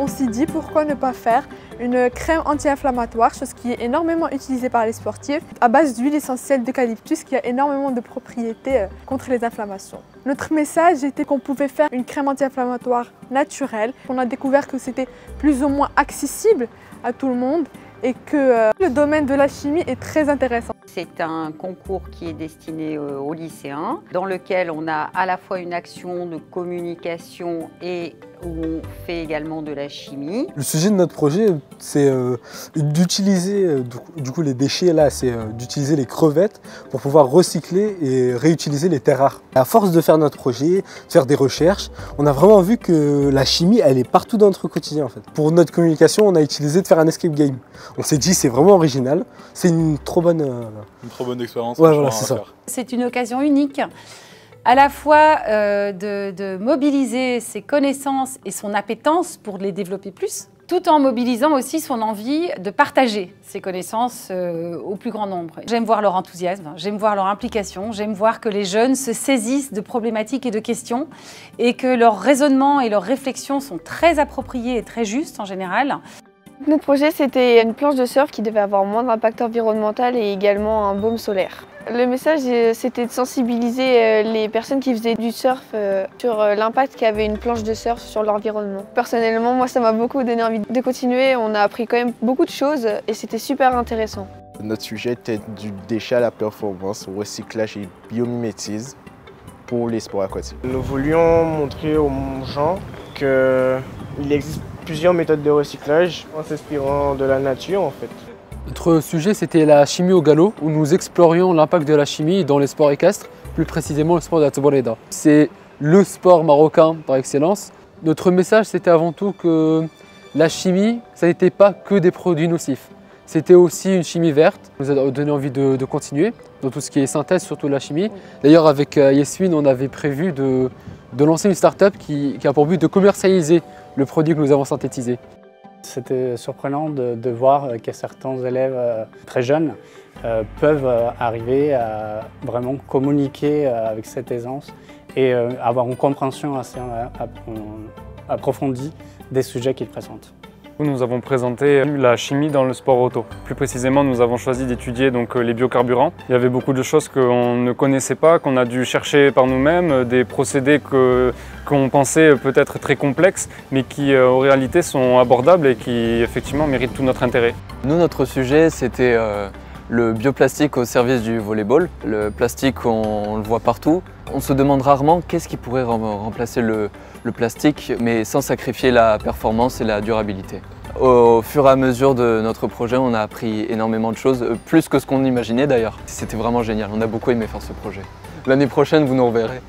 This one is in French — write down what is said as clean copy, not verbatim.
on s'est dit pourquoi ne pas faire une crème anti-inflammatoire, chose qui est énormément utilisée par les sportifs, à base d'huile essentielle d'eucalyptus qui a énormément de propriétés contre les inflammations. Notre message était qu'on pouvait faire une crème anti-inflammatoire naturelle. On a découvert que c'était plus ou moins accessible à tout le monde et que le domaine de la chimie est très intéressant. C'est un concours qui est destiné aux lycéens, dans lequel on a à la fois une action de communication et où on fait également de la chimie. Le sujet de notre projet, c'est d'utiliser du coup les déchets là, c'est d'utiliser les crevettes pour pouvoir recycler et réutiliser les terres rares. À force de faire notre projet, de faire des recherches, on a vraiment vu que la chimie, elle est partout dans notre quotidien en fait. Pour notre communication, on a utilisé de faire un escape game. On s'est dit c'est vraiment original, c'est une trop bonne expérience. Ouais, voilà, c'est ça. C'est une occasion unique, à la fois de mobiliser ses connaissances et son appétence pour les développer plus, tout en mobilisant aussi son envie de partager ses connaissances au plus grand nombre. J'aime voir leur enthousiasme, j'aime voir leur implication, j'aime voir que les jeunes se saisissent de problématiques et de questions et que leurs raisonnements et leurs réflexions sont très appropriés et très justes en général. Notre projet, c'était une planche de surf qui devait avoir moins d'impact environnemental et également un baume solaire. Le message, c'était de sensibiliser les personnes qui faisaient du surf sur l'impact qu'avait une planche de surf sur l'environnement. Personnellement, moi, ça m'a beaucoup donné envie de continuer. On a appris quand même beaucoup de choses et c'était super intéressant. Notre sujet était du déchet à la performance, recyclage et biomimétisme pour les sports aquatiques. Nous voulions montrer aux gens qu'il existe plusieurs méthodes de recyclage en s'inspirant de la nature en fait. Notre sujet c'était la chimie au galop où nous explorions l'impact de la chimie dans les sports équestres, plus précisément le sport de la Tboleda. C'est le sport marocain par excellence. Notre message c'était avant tout que la chimie, ça n'était pas que des produits nocifs. C'était aussi une chimie verte, ça nous a donné envie de continuer dans tout ce qui est synthèse, surtout la chimie. D'ailleurs avec Yasmine, on avait prévu de lancer une start-up qui a pour but de commercialiser le produit que nous avons synthétisé. C'était surprenant de voir que certains élèves très jeunes peuvent arriver à vraiment communiquer avec cette aisance et avoir une compréhension assez approfondie des sujets qu'ils présentent. Nous avons présenté la chimie dans le sport auto. Plus précisément, nous avons choisi d'étudier les biocarburants. Il y avait beaucoup de choses qu'on ne connaissait pas, qu'on a dû chercher par nous-mêmes, des procédés qu'on pensait peut-être très complexes, mais qui en réalité sont abordables et qui effectivement méritent tout notre intérêt. Nous, notre sujet, c'était le bioplastique au service du volleyball. Le plastique, on le voit partout. On se demande rarement qu'est-ce qui pourrait remplacer le plastique, mais sans sacrifier la performance et la durabilité. Au fur et à mesure de notre projet, on a appris énormément de choses, plus que ce qu'on imaginait d'ailleurs. C'était vraiment génial, on a beaucoup aimé faire ce projet. L'année prochaine, vous nous reverrez.